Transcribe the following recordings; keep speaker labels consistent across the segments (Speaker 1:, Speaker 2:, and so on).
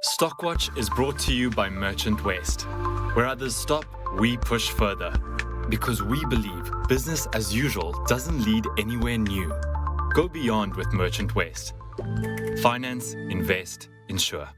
Speaker 1: Stockwatch is brought to you by Merchant Waste. Where others stop, we push further. Because we believe business as usual doesn't lead anywhere new. Go beyond with Merchant Waste. Finance, invest, insure.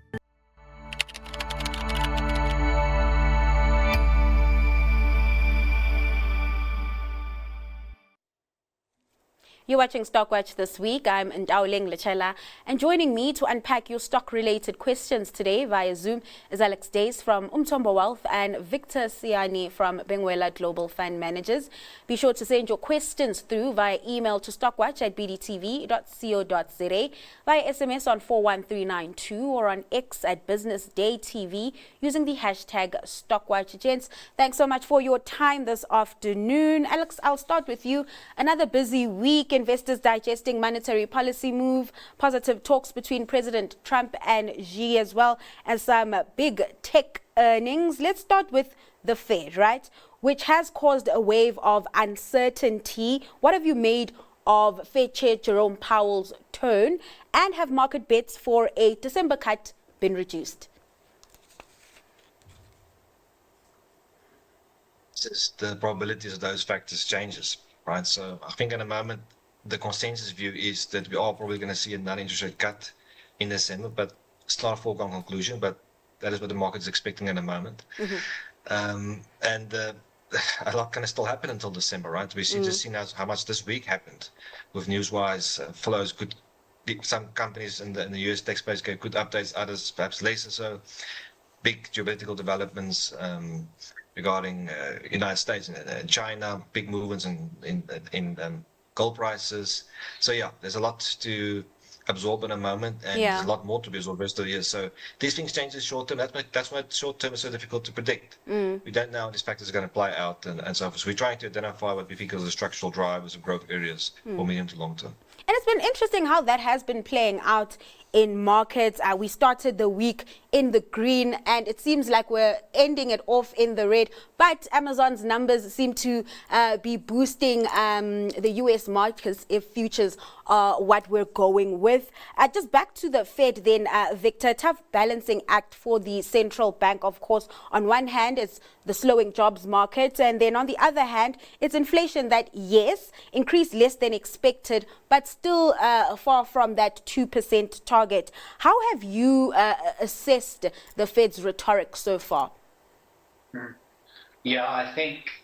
Speaker 2: You're watching Stockwatch this week. I'm Ndawling Lechela, and joining me to unpack your stock-related questions today via Zoom is Alex Duys from Umthombo Wealth and Victor Seanie from Benguela Global Fund Managers. Be sure to send your questions through via email to stockwatch@bdtv.co.za, via SMS on 41392 or on X at Business Day TV using the hashtag Stockwatch. Gents, thanks so much for your time this afternoon. Alex, I'll start with you. Another busy week. Investors digesting monetary policy move, positive talks between President Trump and Xi, as well as some big tech earnings. Let's start with the Fed, right, which has caused a wave of uncertainty. What have you made of Fed Chair Jerome Powell's tone, and have market bets for a December cut been reduced?
Speaker 3: The probabilities of those factors changes, right? So I think in a moment, the consensus view is that we are probably going to see a non-interest rate cut in December, but it's not a foregone conclusion, but that is what the market is expecting at the moment. And a lot can still happen until December, right? We just see now how much this week happened with Newswise flows. Could some companies in the US tech space get good updates, others perhaps less. So big geopolitical developments regarding United States and China, big movements in gold prices. So yeah, there's a lot to absorb in a moment, and there's a lot more to be absorbed the rest of the year. So these things change in short term. That's why short term is so difficult to predict. We don't know how these factors are going to play out and so forth. So we're trying to identify what we think are the structural drivers of growth areas for medium to long term.
Speaker 2: And it's been interesting how that has been playing out in markets. We started the week in the green, and it seems like we're ending it off in the red. But Amazon's numbers seem to be boosting the US markets if futures are what we're going with. Just back to the Fed then, Victor, tough balancing act for the central bank, of course. On one hand, it's the slowing jobs market, and then on the other hand, it's inflation that, yes, increased less than expected, but still far from that 2% target. How have you assessed the Fed's rhetoric so far?
Speaker 4: Yeah, I think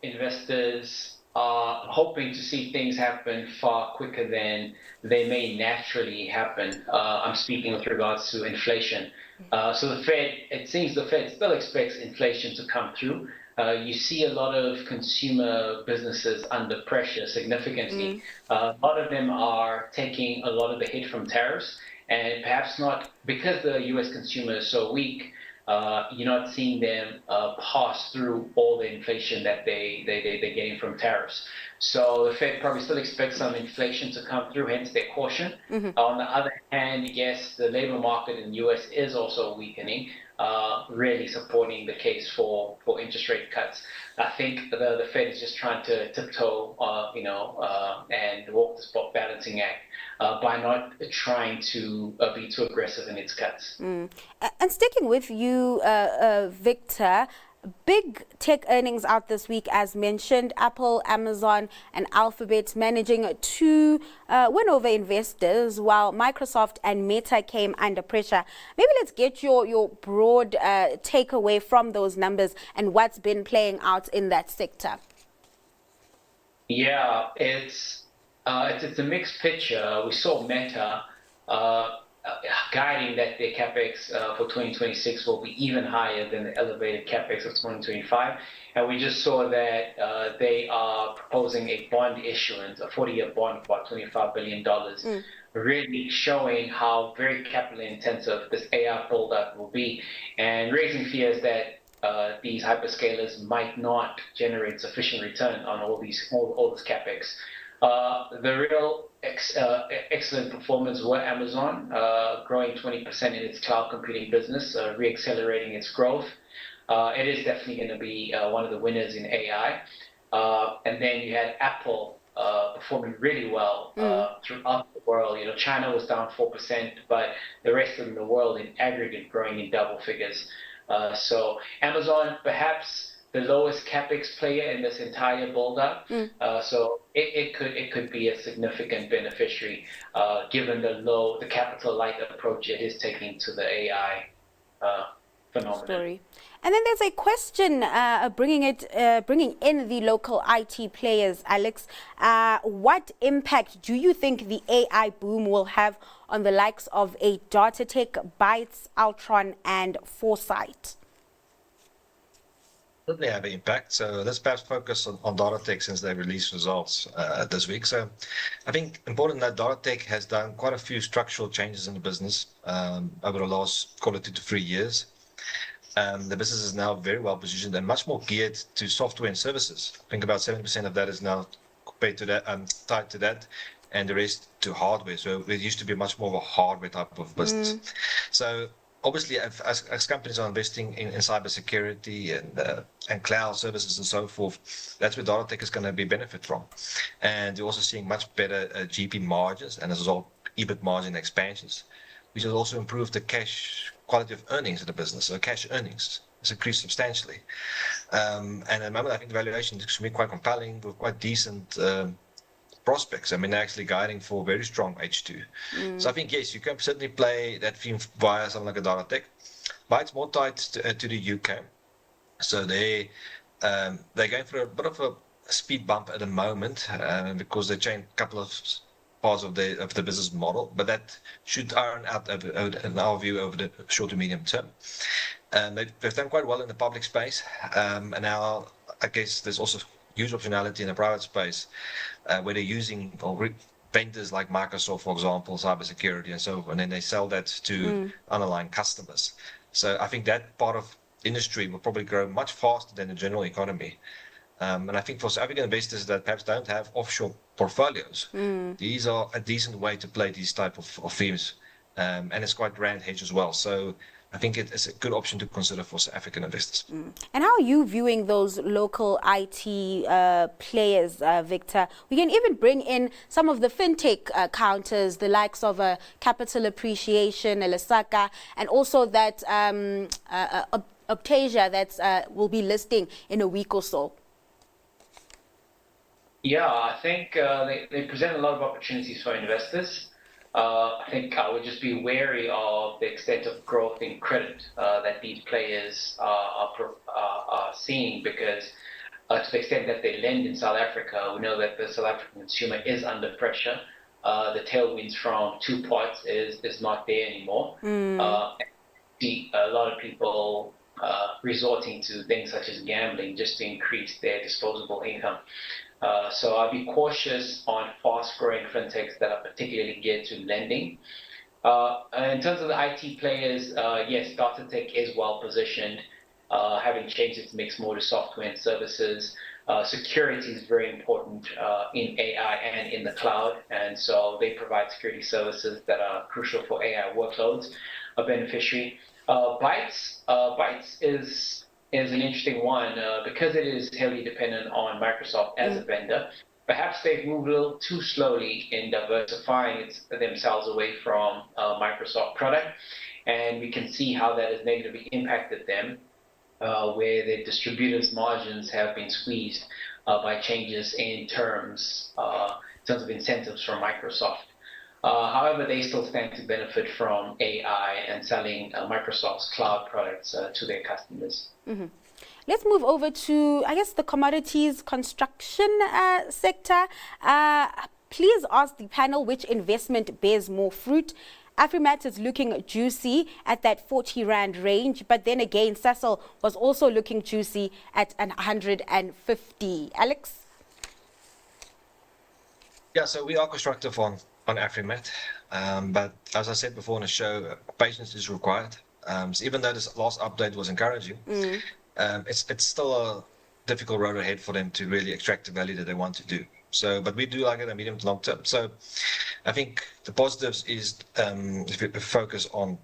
Speaker 4: investors are hoping to see things happen far quicker than they may naturally happen. I'm speaking with regards to inflation. So the Fed, it seems the Fed still expects inflation to come through. You see a lot of consumer businesses under pressure significantly. A lot of them are taking a lot of the hit from tariffs, and perhaps not because the US consumer is so weak. You're not seeing them pass through all the inflation that they're getting from tariffs. So the Fed probably still expects some inflation to come through, hence their caution. On the other hand, yes, the labor market in the US is also weakening, really supporting the case for interest rate cuts. I think the Fed is just trying to tiptoe, and walk the spot balancing act by not trying to be too aggressive in its cuts.
Speaker 2: And sticking with you, Victor, big tech earnings out this week, as mentioned. Apple, Amazon, and Alphabet managing to win over investors, while Microsoft and Meta came under pressure. Maybe let's get your broad takeaway from those numbers and what's been playing out in that sector.
Speaker 4: Yeah, it's a mixed picture. We saw Meta guiding that their capex for 2026 will be even higher than the elevated capex of 2025, and we just saw that they are proposing a bond issuance, a 40-year bond of about $25 billion, really showing how very capital intensive this AI build-up will be, and raising fears that these hyperscalers might not generate sufficient return on all this capex. The real excellent performance were Amazon, growing 20% in its cloud computing business, re-accelerating its growth. It is definitely going to be one of the winners in AI. And then you had Apple performing really well throughout the world. You know, China was down 4%, but the rest of the world in aggregate growing in double figures. So Amazon, perhaps the lowest capex player in this entire build-up. So it could be a significant beneficiary given the capital light approach it is taking to the AI phenomenon.
Speaker 2: Story. And then there's a question bringing in the local IT players, Alex. What impact do you think the AI boom will have on the likes of a Datatech, Bytes, Altron, and Foresight?
Speaker 3: Certainly have an impact. So let's perhaps focus on Datatech since they released results this week. So I think important that Datatech has done quite a few structural changes in the business over the last, call it 2 to 3 years. The business is now very well positioned and much more geared to software and services. I think about 70% of that is now paid to that, tied to that, and the rest to hardware. So it used to be much more of a hardware type of business. So obviously, as companies are investing in cybersecurity and cloud services and so forth, that's where Datatech is going to be benefit from. And you're also seeing much better GP margins and as a result, EBIT margin expansions, which has also improved the cash quality of earnings of the business. So cash earnings has increased substantially. And at the moment, I think the valuation is going to be quite compelling with quite decent prospects. I mean, they're actually guiding for very strong H2. So I think, yes, you can certainly play that theme via something like a Datatech. But it's more tied to the UK. So they're going through a bit of a speed bump at the moment because they changed a couple of parts of the business model, but that should iron out, in our view, over the short to medium term. They've done quite well in the public space, and now I guess there's also huge optionality in the private space where they're using vendors like Microsoft, for example, cybersecurity and so on, and then they sell that to underlying customers. So I think that part of industry will probably grow much faster than the general economy. And I think for South African investors that perhaps don't have offshore portfolios, these are a decent way to play these type of themes. And it's quite rand hedge as well. So I think it's a good option to consider for South African investors.
Speaker 2: And how are you viewing those local IT players, Victor? We can even bring in some of the fintech counters, the likes of Capital Appreciation, Elisaka, and also that Optasia that will be listing in a week or so.
Speaker 4: Yeah, I think they present a lot of opportunities for investors. I think I would just be wary of the extent of growth in credit that these players are seeing, because to the extent that they lend in South Africa, we know that the South African consumer is under pressure. The tailwinds from two parts is not there anymore. See a lot of people resorting to things such as gambling just to increase their disposable income. So I'd be cautious on fast-growing fintechs that are particularly geared to lending. In terms of the IT players, yes, Datatech is well positioned, having changed its mix more to software and services. Security is very important in AI and in the cloud, and so they provide security services that are crucial for AI workloads. A beneficiary. Bytes is an interesting one because it is heavily dependent on Microsoft as a vendor. Perhaps they've moved a little too slowly in diversifying themselves away from Microsoft product, and we can see how that has negatively impacted them, where their distributors' margins have been squeezed by changes in terms of incentives from Microsoft. However, they still stand to benefit from AI and selling Microsoft's cloud products to their customers.
Speaker 2: Let's move over to, I guess, the commodities construction sector. Please ask the panel which investment bears more fruit. Afrimat is looking juicy at that 40 Rand range, but then again, Cecil was also looking juicy at 150. Alex?
Speaker 3: Yeah, so we are constructive on Afrimat, but as I said before in the show, patience is required. So even though this last update was encouraging, it's still a difficult road ahead for them to really extract the value that they want to do. So, but we do like it in medium to long term. So I think the positives is if we focus on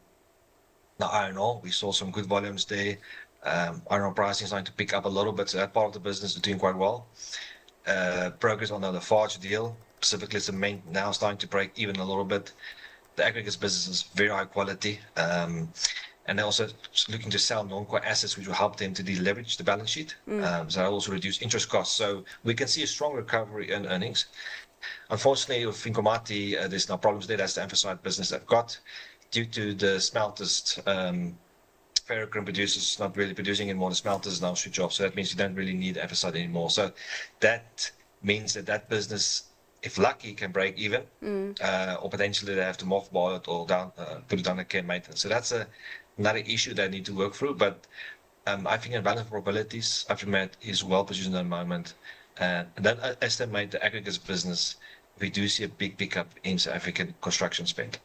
Speaker 3: the iron ore, we saw some good volumes there. Iron ore pricing is starting to pick up a little bit, so that part of the business is doing quite well. progress on the Lafarge deal, specifically cement now starting to break even a little bit. The aggregates business is very high quality, and they're also looking to sell non-core assets, which will help them to deleverage the balance sheet. So also reduce interest costs. So we can see a strong recovery in earnings. Unfortunately, with Finkomati, there's no problems there. That's the emphasized business they've got. Due to the smelters, ferrochrome producers not really producing anymore, the smelters now switch off. So that means you don't really need emphasized anymore. So that means that business, if lucky, can break even, or potentially they have to mothball it or down, put it on a care maintenance. So that's another issue they need to work through. But I think in balance of probabilities, Afrimat is well positioned at the moment. And then I estimate the aggregates business, we do see a big pickup in South African construction spend.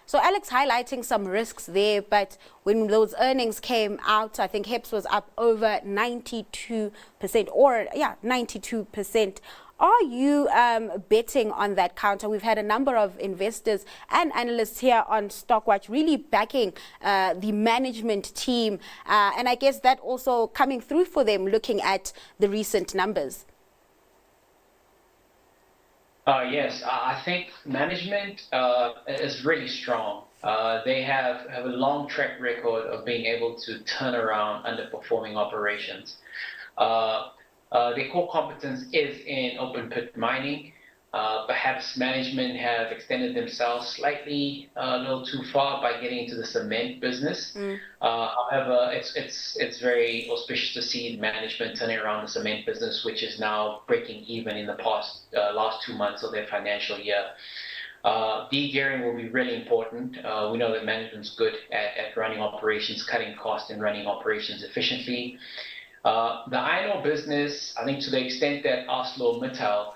Speaker 2: So Alex highlighting some risks there, but when those earnings came out, I think HEPS was up over 92%, 92%. Are you betting on that counter? We've had a number of investors and analysts here on Stockwatch really backing the management team. And I guess that also coming through for them looking at the recent numbers.
Speaker 4: Yes, I think management is really strong. They have a long track record of being able to turn around underperforming operations. Their core competence is in open pit mining. Perhaps management have extended themselves slightly a little too far by getting into the cement business. However, it's very auspicious to see management turning around the cement business, which is now breaking even in the last 2 months of their financial year. De-gearing will be really important. We know that management's good at running operations, cutting costs, and running operations efficiently. The iron ore business, I think to the extent that ArcelorMittal,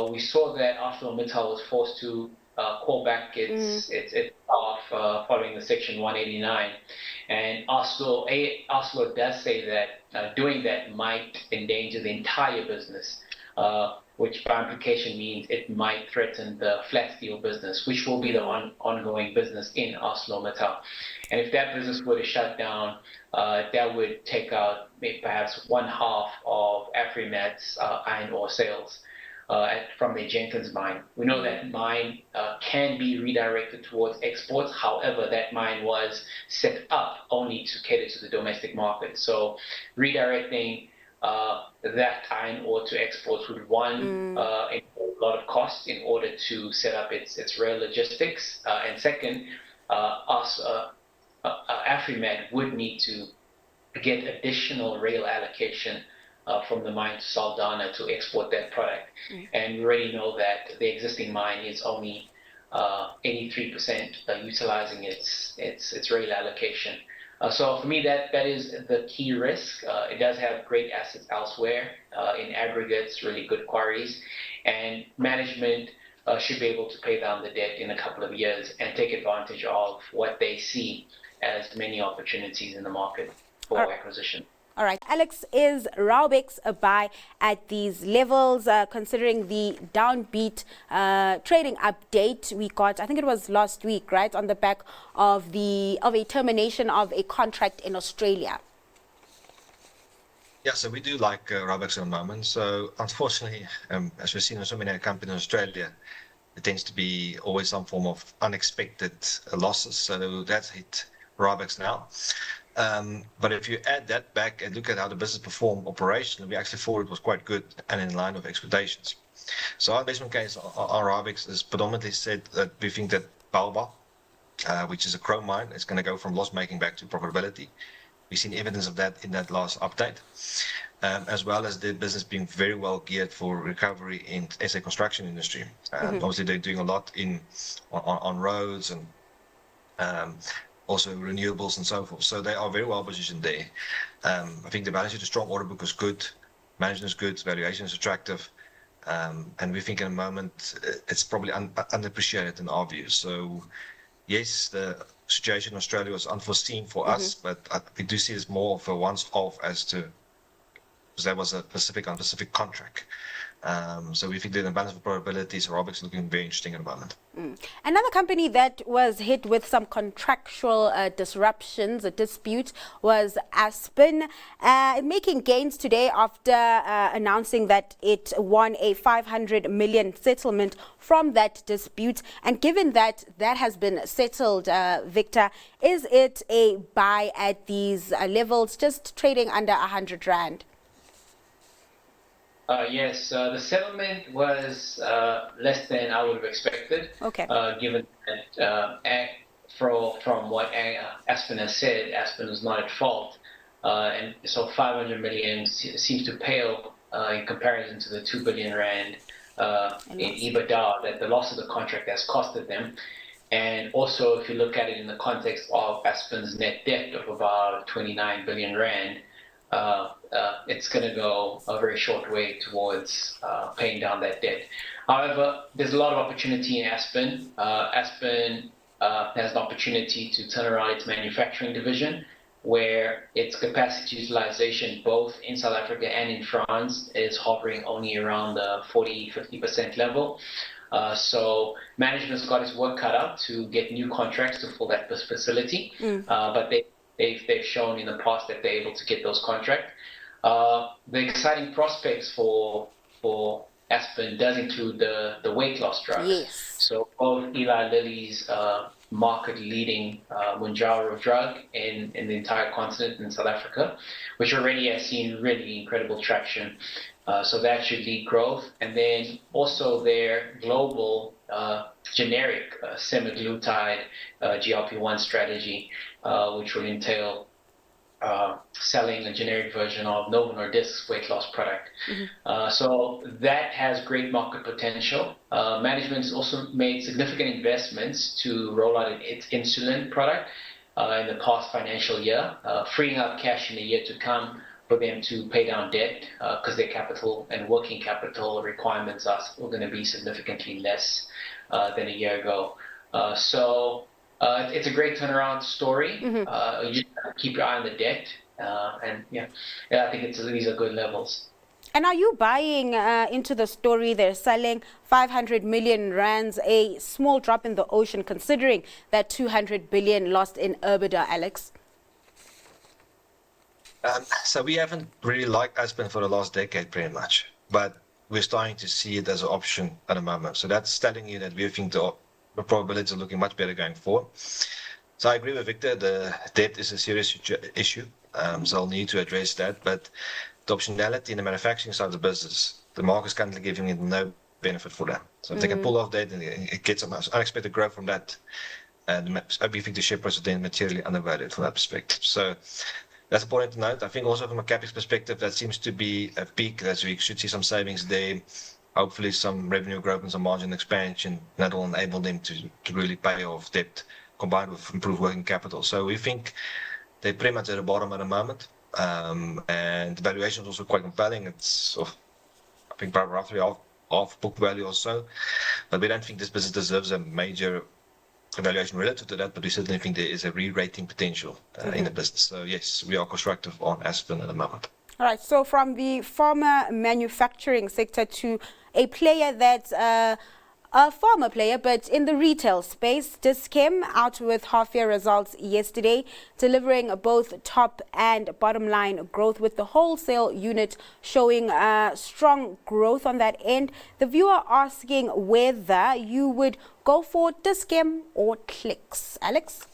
Speaker 4: we saw that ArcelorMittal was forced to call back its staff following the Section 189. And Arcelor does say that doing that might endanger the entire business, which by implication means it might threaten the flat steel business, which will be the ongoing business in ArcelorMittal. And if that business were to shut down, that would take out maybe perhaps 1/2 of Afrimat's iron ore sales from the Jenkins mine. We know that mine can be redirected towards exports. However, that mine was set up only to cater to the domestic market. So redirecting that iron ore to exports would involve a lot of costs in order to set up its rail logistics. And second, Afrimat would need to get additional rail allocation from the mine to Saldanha to export that product. And we already know that the existing mine is only 83% utilizing its rail allocation. So for me, that is the key risk. It does have great assets elsewhere in aggregates, really good quarries, and management should be able to pay down the debt in a couple of years and take advantage of what they see as many opportunities in the market for acquisition.
Speaker 2: All right, Alex, is Raubex a buy at these levels, considering the downbeat trading update we got? I think it was last week, right, on the back of a termination of a contract in Australia.
Speaker 3: Yeah, so we do like Raubex at the moment. So unfortunately, as we've seen in so many companies in Australia, it tends to be always some form of unexpected losses. So that's hit Raubex now. But if you add that back and look at how the business performed operationally, we actually thought it was quite good and in line with expectations. So our investment case on Raubex is predominantly said that we think that Bauba, which is a chrome mine, is going to go from loss making back to profitability. We've seen evidence of that in that last update, as well as the business being very well geared for recovery in SA construction industry. Obviously, they're doing a lot on roads and also renewables and so forth. So they are very well positioned there. I think the balance sheet is strong, order book is good, management is good, valuation is attractive. And we think in a moment it's probably underappreciated in our view. So yes, the situation in Australia was unforeseen for us, but we do see it as more of a once-off as to, because there was a specific contract. So we think that the balance of probabilities are obviously looking very interesting at the moment.
Speaker 2: Another company that was hit with some contractual disruptions, a dispute, was Aspen, making gains today after announcing that it won a 500 million settlement from that dispute. And given that that has been settled, Victor, is it a buy at these levels, just trading under 100 Rand?
Speaker 4: Yes, the settlement was less than I would have expected.
Speaker 2: Okay.
Speaker 4: Given that from what Aspen has said, Aspen was not at fault, and so 500 million seems to pale in comparison to the 2 billion Rand in EBITDA that the loss of the contract has costed them. And also, if you look at it in the context of Aspen's net debt of about 29 billion Rand, it's going to go a very short way towards paying down that debt. However, there's a lot of opportunity in Aspen. Aspen has the opportunity to turn around its manufacturing division, where its capacity utilization, both in South Africa and in France, is hovering only around the 40-50% level. So management's got its work cut out to get new contracts to fill that facility, but they've shown in the past that they're able to get those contracts. The exciting prospects for Aspen does include the weight loss drugs.
Speaker 2: Yes.
Speaker 4: So both Eli Lilly's market-leading Mounjaro drug in the entire continent in South Africa, which already has seen really incredible traction. So that should lead growth. And then also their global generic semaglutide GLP-1 strategy, which will entail selling a generic version of Novo Nordisk's weight loss product. So that has great market potential. Management has also made significant investments to roll out its insulin product in the past financial year, freeing up cash in the year to come for them to pay down debt because their capital and working capital requirements are going to be significantly less than a year ago. So it's a great turnaround story. You just have to keep your eye on the debt, and I think these are good levels.
Speaker 2: And are you buying into the story? They're selling 500 million rands, a small drop in the ocean, considering that 200 billion lost in EBITDA, Alex?
Speaker 3: So we haven't really liked Aspen for the last decade, pretty much, but we're starting to see it as an option at the moment. So that's telling you that we think the probabilities are looking much better going forward. So I agree with Victor, the debt is a serious issue, so I'll need to address that. But the optionality in the manufacturing side of the business, the market is currently giving it no benefit for them. So if they can pull off that and it gets some unexpected growth from that, we think the share price is then materially undervalued from that perspective. So that's important to note. I think also from a CapEx perspective, that seems to be a peak. That we should see some savings there. Hopefully some revenue growth and some margin expansion that will enable them to really pay off debt combined with improved working capital. So we think they're pretty much at the bottom at the moment. And the valuation is also quite compelling. It's, I think, roughly half book value or so. But we don't think this business deserves a major evaluation relative to that, but we certainly think there is a re-rating potential in the business. So yes, we are constructive on Aspen at the moment.
Speaker 2: All right, so from the pharma manufacturing sector to a player that's a pharma player, but in the retail space, Dis-Chem out with half-year results yesterday, delivering both top and bottom line growth, with the wholesale unit showing strong growth on that end. The viewer asking whether you would go for Dis-Chem or Clicks. Alex?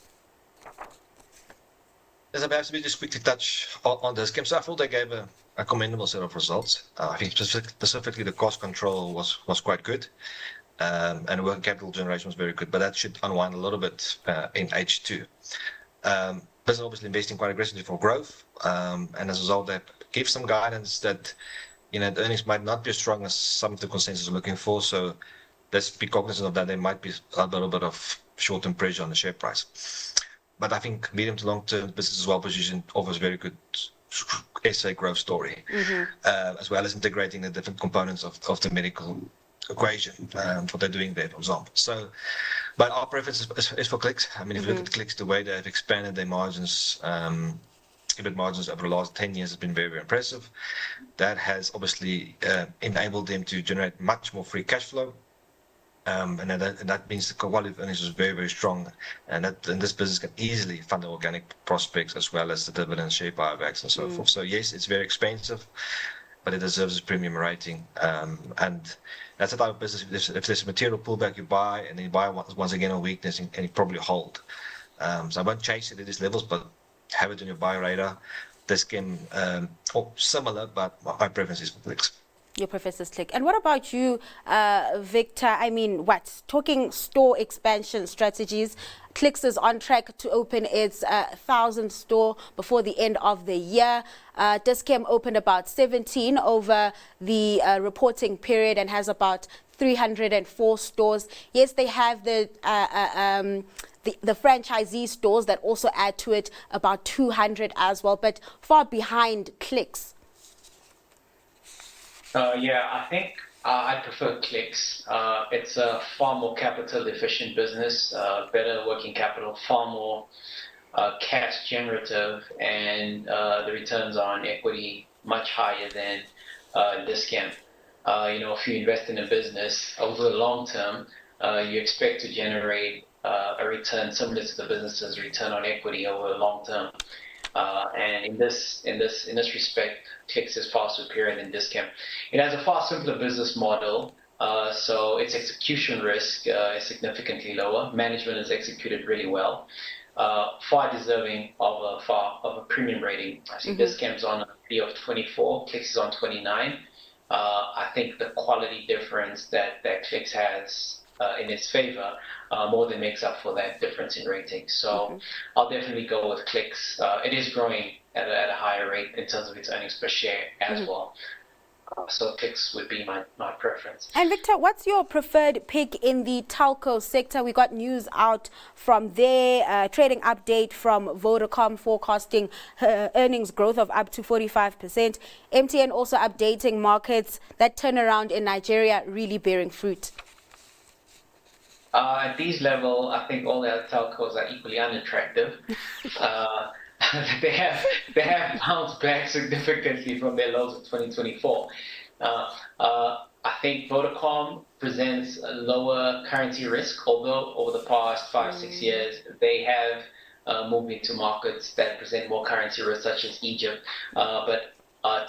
Speaker 3: Yes, perhaps we just quickly touch on Dis-Chem. So I thought they gave a commendable set of results. I think specifically the cost control was quite good. And working capital generation was very good, but that should unwind a little bit in H2. Business obviously investing quite aggressively for growth, and as a result, they give some guidance that the earnings might not be as strong as some of the consensus are looking for. So let's be cognizant of that. There might be a little bit of short-term pressure on the share price, but I think medium to long-term business is well positioned, offers very good SA growth story, as well as integrating the different components of the medical equation, what they're doing there, for example. So, but our preference is for Clicks. I mean, if you look at Clicks, the way they've expanded their margins EBIT margins over the last 10 years has been very, very impressive. That has obviously enabled them to generate much more free cash flow. And that means the quality of earnings is very, very strong. And this business can easily fund the organic prospects as well as the dividend, share buybacks, and so forth. So yes, it's very expensive, but it deserves its premium rating. And that's the type of business, if there's a material pullback, you buy, and then you buy once again on weakness, and you probably hold. So I won't chase it at these levels, but have it on your buy radar. This can, similar, but my preference is for Clicks.
Speaker 2: Your preference Click. And what about you, Victor? I mean, talking store expansion strategies, Clicks is on track to open its 1,000th store before the end of the year. Dis-Chem opened about 17 over the reporting period and has about 304 stores. Yes, they have the franchisee stores that also add to it, about 200 as well, but far behind Clicks.
Speaker 4: Yeah, I think I prefer Clicks. It's a far more capital efficient business, better working capital, far more cash generative, and the returns on equity much higher than Dis-Chem. If you invest in a business over the long term, you expect to generate a return similar to the business's return on equity over the long term. And in this respect, Clicks is far superior than Dis-Chem. It has a far simpler business model, so its execution risk is significantly lower. Management is executed really well, far deserving of a premium rating. I think Dis-Chem's on a P of 24, Clicks is on 29. I think the quality difference that Clicks has in its favor more than makes up for that difference in rating. So I'll definitely go with Clicks. It is growing at a higher rate in terms of its earnings per share as well. So Clicks would be my preference.
Speaker 2: And Victor, what's your preferred pick in the telco sector? We got news out from there, trading update from Vodacom forecasting earnings growth of up to 45%. MTN also updating markets, that turnaround in Nigeria really bearing fruit.
Speaker 4: At these levels, I think all the other telcos are equally unattractive. They have bounced back significantly from their lows of 2024. I think Vodacom presents a lower currency risk, although over the past 5-6 years they have moved into markets that present more currency risk, such as Egypt. But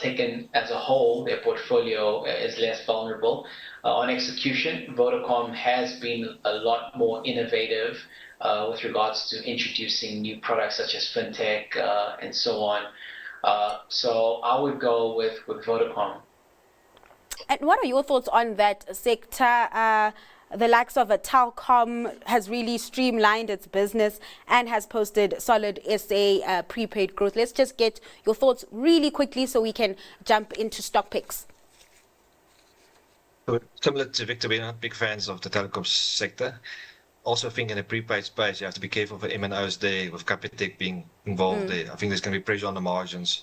Speaker 4: taken as a whole, their portfolio is less vulnerable. On execution, Vodacom has been a lot more innovative with regards to introducing new products such as Fintech and so on. So I would go with Vodacom.
Speaker 2: And what are your thoughts on that sector? The likes of a Telecom has really streamlined its business and has posted solid SA prepaid growth. Let's just get your thoughts really quickly so we can jump into stock picks.
Speaker 3: Similar to Victor, we're not big fans of the telecom sector. Also, I think in the prepaid space, you have to be careful for MNOs there, with Capitec being involved there. I think there's going to be pressure on the margins.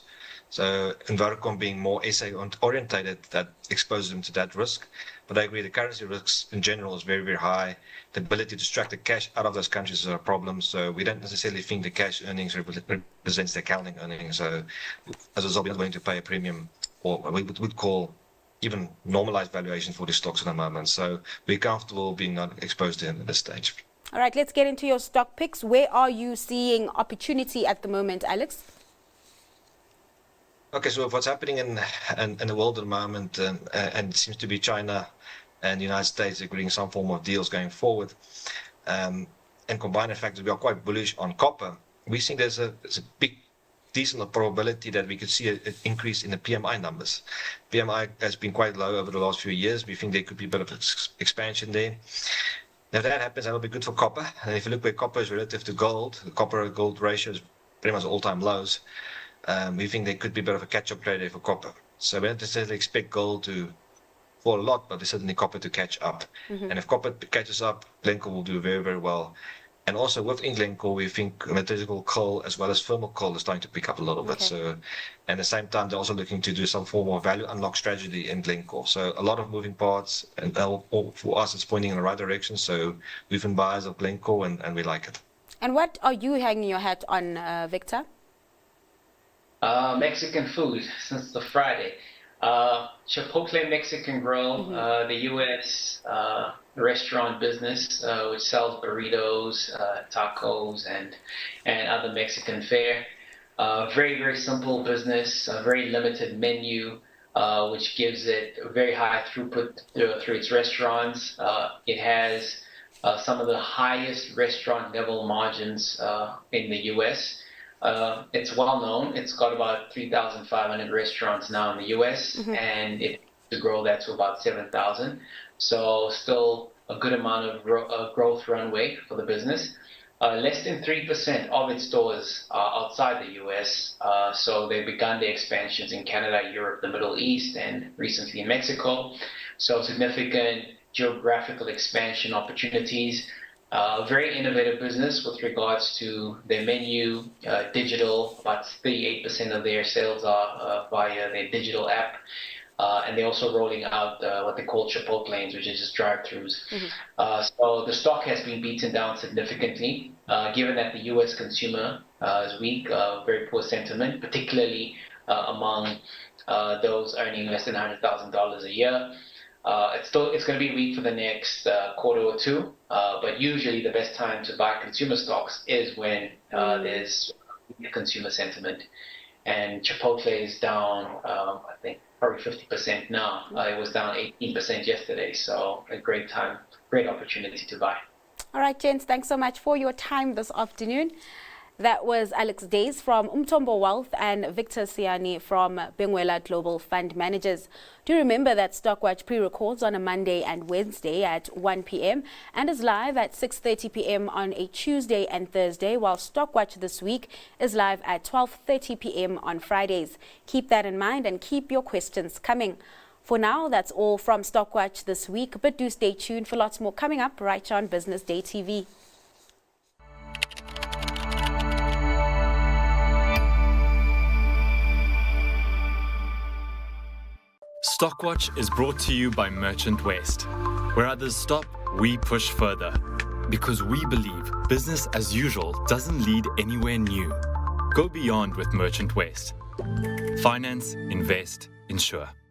Speaker 3: So, in Vodacom being more SA orientated, that exposes them to that risk. But I agree, the currency risks in general is very, very high. The ability to extract the cash out of those countries is a problem. So, we don't necessarily think the cash earnings represents the accounting earnings. So, as a result, we're not willing to pay a premium, or we would call even normalized valuation for the stocks at the moment. So we're comfortable being not exposed to them at this stage.
Speaker 2: All right, let's get into your stock picks. Where are you seeing opportunity at the moment, Alex?
Speaker 3: Okay, so what's happening in the world at the moment, and it seems to be China and the United States agreeing some form of deals going forward, and combined the fact that we are quite bullish on copper, we think there's a big decent probability that we could see an increase in the PMI numbers. PMI has been quite low over the last few years. We think there could be a bit of expansion there. Now, if that happens, that will be good for copper. And if you look where copper is relative to gold, the copper-gold ratio is pretty much all-time lows. We think there could be a bit of a catch-up trade there for copper. So we don't necessarily expect gold to fall a lot, but there's certainly copper to catch up. And if copper catches up, Glencore will do very, very well. And also within Glencore, we think metallurgical coal as well as thermal coal is starting to pick up a little bit. So, and at the same time, they're also looking to do some form of value unlock strategy in Glencore. So a lot of moving parts, and for us, it's pointing in the right direction. So we've been buyers of Glencore, and we like it.
Speaker 2: And what are you hanging your hat on, Victor?
Speaker 4: Mexican food since the Friday. Chipotle Mexican Grill, the U.S. Restaurant business, which sells burritos, tacos, and other Mexican fare. Very, very simple business, a very limited menu, which gives it a very high throughput through its restaurants. It has some of the highest restaurant level margins in the U.S. It's well known. It's got about 3,500 restaurants now in the U.S. and it to grow that to about 7,000. So still a good amount of growth runway for the business. Less than 3% of its stores are outside the U.S. So they've begun their expansions in Canada, Europe, the Middle East, and recently in Mexico. So significant geographical expansion opportunities. Very innovative business with regards to their menu, digital. About 38% of their sales are via their digital app. And they're also rolling out what they call Chipotlanes, which is just drive-thrus. So the stock has been beaten down significantly, given that the U.S. consumer is weak, very poor sentiment, particularly among those earning less than $100,000 a year. It's going to be weak for the next quarter or two, but usually the best time to buy consumer stocks is when there's consumer sentiment. And Chipotle is down, I think, probably 50% now. It was down 18% yesterday, so a great time, great opportunity to buy.
Speaker 2: All right, gents, thanks so much for your time this afternoon. That was Alex Duys from Umthombo Wealth and Victor Seanie from Benguela Global Fund Managers. Do remember that Stockwatch pre-records on a Monday and Wednesday at 1 p.m. and is live at 6:30 p.m. on a Tuesday and Thursday, while Stockwatch this week is live at 12:30 p.m. on Fridays. Keep that in mind and keep your questions coming. For now, that's all from Stockwatch this week, but do stay tuned for lots more coming up right on Business Day TV.
Speaker 1: Stockwatch is brought to you by Merchant West. Where others stop, we push further. Because we believe business as usual doesn't lead anywhere new. Go beyond with Merchant West. Finance, invest, insure.